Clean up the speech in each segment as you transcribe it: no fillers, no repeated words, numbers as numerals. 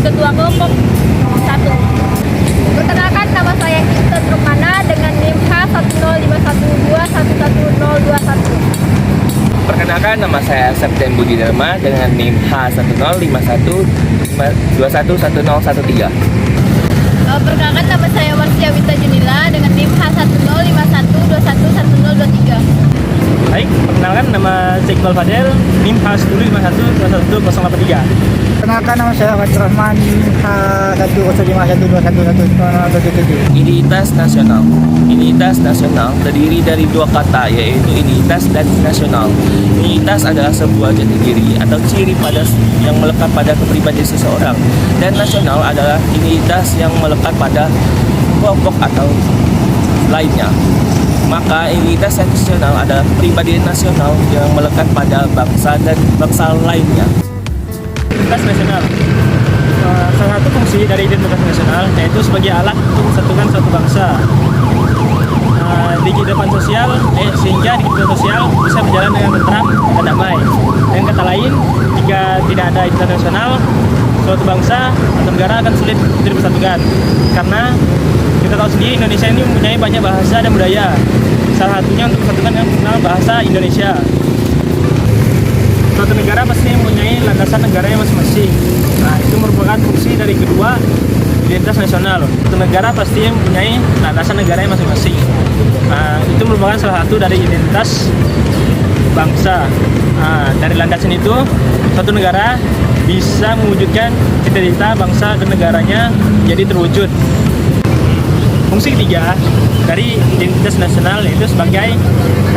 Ketua Kelompok 1. Perkenalkan, nama saya Kristen Rumana dengan NIM H10512111021. Perkenalkan, nama saya Septian Budi Dharma dengan NIM H10512111013. Perkenalkan, nama saya Marsya Wita Junila dengan NIM H10512111023. Baik, perkenalkan nama Iqbal Fadel, NIM H151211083. Perkenalkan, nama saya Fatir Rahman, H10512111027. Identitas nasional. Identitas nasional terdiri dari dua kata, yaitu identitas dan nasional. Identitas adalah sebuah jati diri atau ciri yang melekat pada kepribadian seseorang, dan nasional adalah identitas yang melekat pada kelompok atau lainnya. Maka identitas nasional adalah kepribadian nasional yang melekat pada bangsa dan bangsa lainnya. Identitas nasional. Salah satu fungsi dari identitas nasional yaitu sebagai alat untuk mensatukan suatu bangsa. Di kehidupan sosial, sehingga di kehidupan sosial bisa berjalan dengan tentram dan damai. Dengan kata lain, jika tidak ada identitas nasional, suatu bangsa atau negara akan sulit untuk dipersatukan. Karena kita tahu sendiri, Indonesia ini mempunyai banyak bahasa dan budaya. Salah satunya untuk persatukan yang mengenal bahasa Indonesia. Suatu negara pasti mempunyai landasan negaranya masing-masing. Nah, itu merupakan fungsi dari kedua identitas nasional. Suatu negara pasti mempunyai landasan negaranya masing-masing. Nah, itu merupakan salah satu dari identitas bangsa. Nah, dari landasan itu, suatu negara bisa mewujudkan cita-cita bangsa dan negaranya menjadi terwujud. Fungsi ketiga dari identitas nasional yaitu sebagai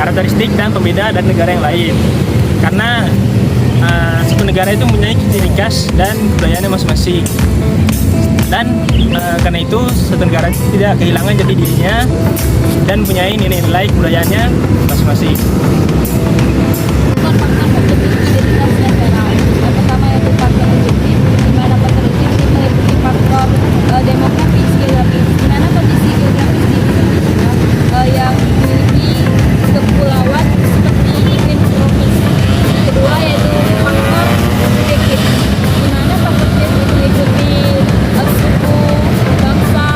karakteristik dan pembeda dari negara yang lain. Karena suatu negara itu mempunyai ciri khas dan kebudayaannya masing-masing. Dan karena itu suatu negara tidak kehilangan jati dirinya dan mempunyai nilai-nilai kebudayaannya masing-masing. Pertama yaitu faktor objektif, di mana faktor objektif meliputi faktor demografis, geografis, di mana kondisi geografis di Indonesia yang memiliki kepulauan seperti iklim tropis. Kedua yaitu faktor subjektif, di mana faktor subjektif meliputi suku, bangsa,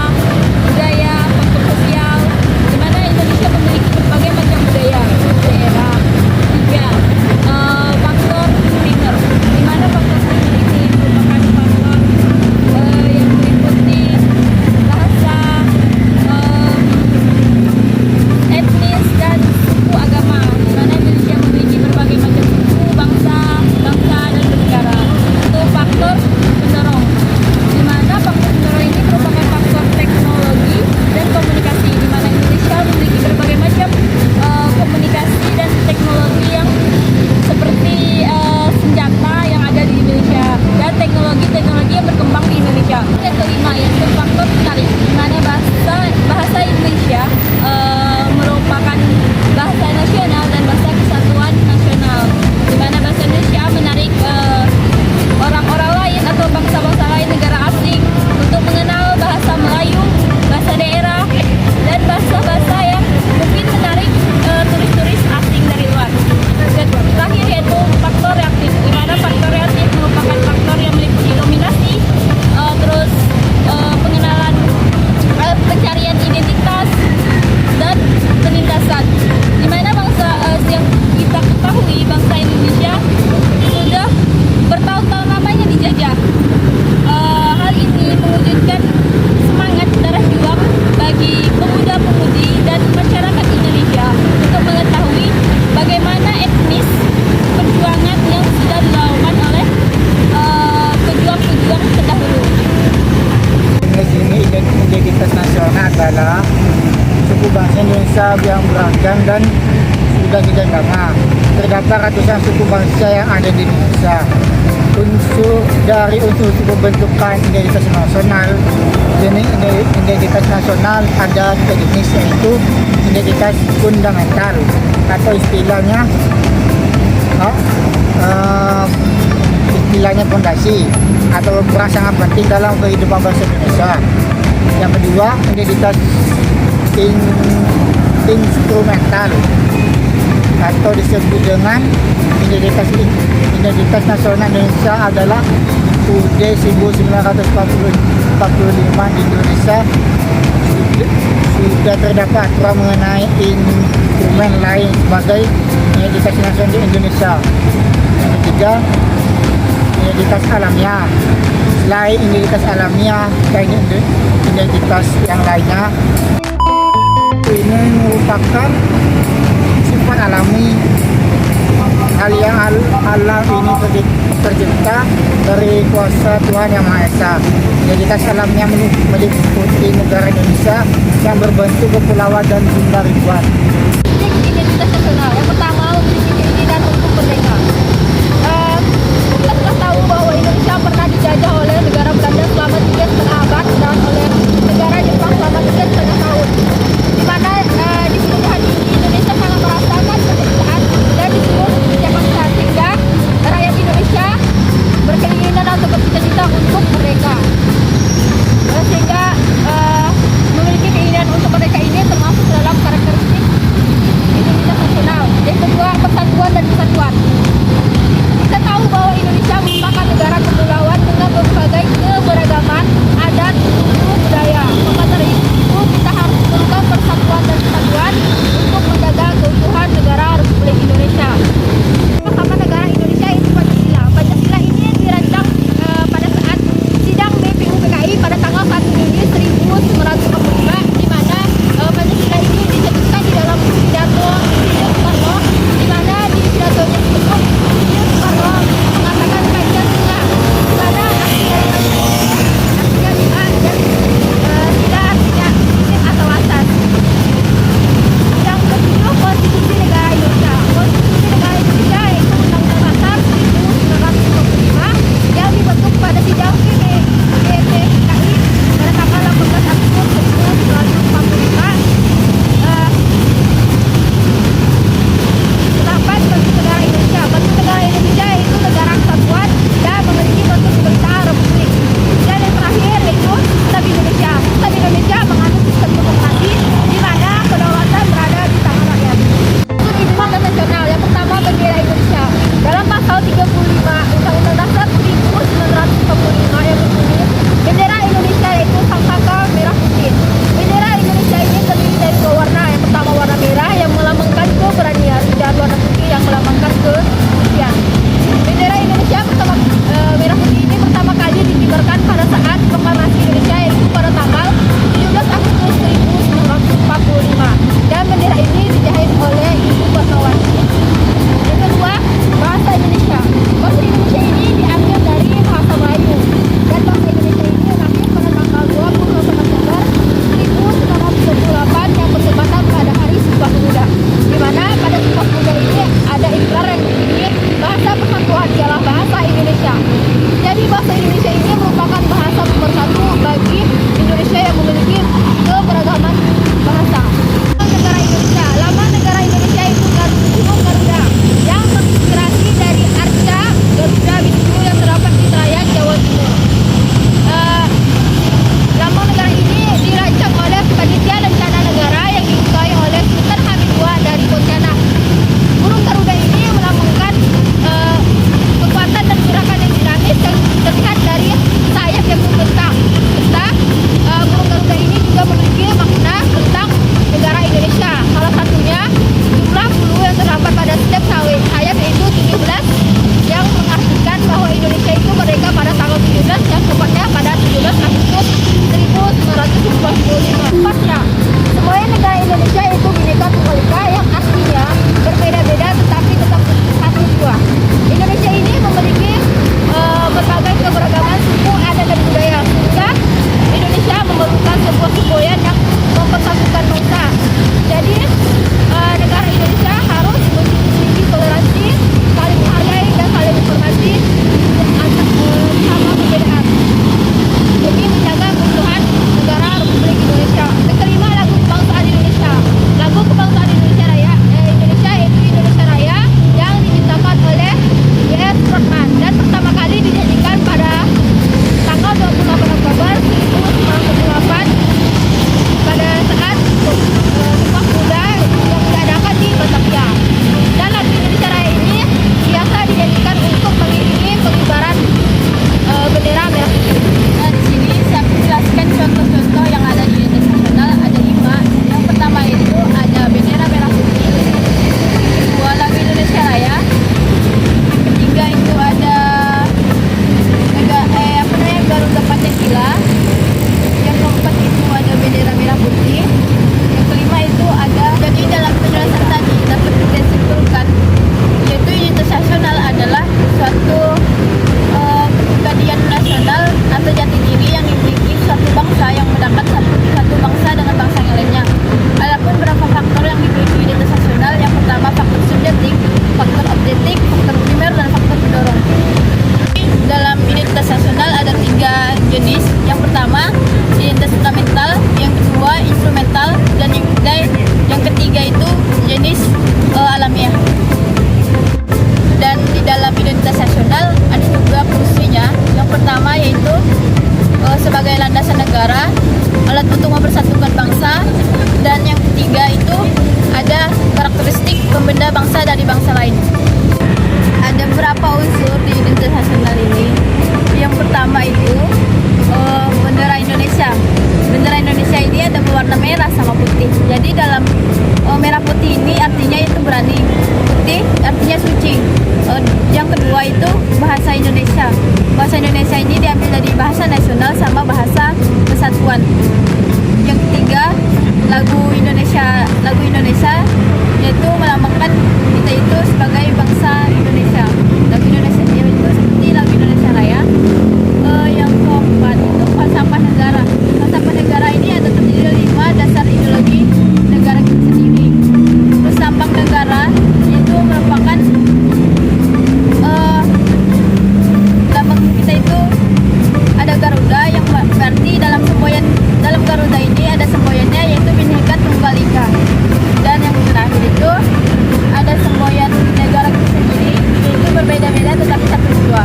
budaya, faktor sosial, di mana Indonesia memiliki berbagai macam budaya, daerah. Tiga, faktor kuliner, di mana faktor kuliner ini merupakan faktor yang meliputi bahasa, etnis dan suku agama, di mana Indonesia memiliki berbagai macam suku, bangsa dan negara. Itu faktor pendorong, di mana faktor pendorong ini merupakan faktor teknologi dan komunikasi, di mana Indonesia memiliki berbagai macam komunikasi dan teknologi yang seperti senjata yang ada di Indonesia dan teknologi yang berkembang di Indonesia. Yang kelima yaitu faktor tarik, di mana bahasa Indonesia merupakan bahasa nasional dan bahasa kesatuan nasional, di mana bahasa Indonesia menarik orang-orang lain atau bangsa-bangsa lain negara asing untuk mengenal bahasa Melayu, bahasa daerah, dan bahasa-bahasa yang mungkin menarik turis-turis asing dari luar. Terakhir yaitu faktor reaktif, di mana faktor reaktif merupakan faktor yang meliputi dominasi, terus pengenalan, pencarian identitas dan penindasan. Di mana bangsa yang kita ketahui, bangsa Indonesia sudah bertahun-tahun lamanya dijajah. Hal ini mewujudkan semangat darah juang bagi pemuda-pemudi dan masyarakat Indonesia untuk mengetahui bagaimana etnis perjuangan yang sudah dilakukan oleh pejuang-pejuang terdahulu. Di sini identitas nasional adalah suku bangsa Indonesia yang beragam dan sudah tidak lama. Terdapat ratusan suku bangsa yang ada di Indonesia. Unsur pembentukan identitas nasional, identitas nasional ada tiga jenis, yaitu identitas fundamental atau istilahnya fondasi atau peran sangat penting dalam kehidupan bangsa Indonesia. Yang kedua, identitas instrumental atau disebut dengan identitas nasional Indonesia adalah UUD 1945 di Indonesia sudah terdapat aturan mengenai instrumen lain sebagai identitas nasional di Indonesia. Yang ketiga, identitas alamiah. Selain identitas alamiah dan identitas yang lainnya, ini merupakan sifat alami. Hal yang alam ini tercipta dari kuasa Tuhan Yang Maha Esa. Identitas alamnya meliputi negara Indonesia yang berbentuk kepulauan dan jumlah ribuan. Identitas nasional yang pertama memiliki keinginan untuk merdeka. Kita sudah tahu bahwa Indonesia pernah dijajah oleh negara Belanda selama 3,5 abad dan oleh negara Jepang selama 3,5 tahun. Di mana di seluruh hati Indonesia sangat merasakan kemerdekaan dan di seluruh Indonesia bangsa, sehingga rakyat Indonesia berkeinginan atau bercita-cita untuk merdeka. Sehingga memiliki keinginan untuk merdeka ini termasuk dalam karakteristik identitas nasional. Yang kedua pertama identitas fundamental, yang kedua instrumental, dan yang ketiga itu jenis alamiah. Dan di dalam identitas nasional ada juga fungsinya. Yang pertama yaitu sebagai landasan negara, alat untuk mempersatukan bangsa, dan yang ketiga itu ada karakteristik pembeda bangsa dari bangsa lain. Ada beberapa unsur di identitas nasional ini. Yang pertama itu bendera Indonesia. Bendera Indonesia ini ada berwarna merah sama putih. Jadi dalam merah putih ini artinya itu berani, putih artinya suci. Yang kedua itu bahasa Indonesia. Bahasa Indonesia ini diambil dari bahasa nasional sama bahasa kesatuan. Yang ketiga lagu Indonesia yaitu melambangkan kita itu sebagai bangsa Indonesia. Lagu Indonesia itu seperti lagu Indonesia Raya. Yang keempat itu falsafah negara. Falsafah negara ini ada terdiri dari 5 dasar ideologi negara kita sendiri. Terus lambang negara itu merupakan lambang kita itu ada Garuda, yang berarti dalam Garuda ini ada semboyannya yaitu Bhinneka Tunggal Ika. Dan yang terakhir itu ada semboyan negara kita sendiri yaitu berbeda-beda tetapi satu jua.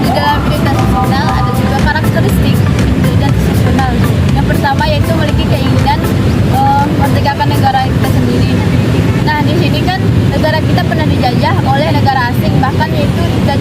Di dalam identitas nasional ada juga karakteristik identitas nasional. Yang pertama yaitu memiliki keinginan menegakkan negara kita sendiri. Nah, di sini kan negara kita pernah dijajah oleh negara asing, bahkan yaitu tidak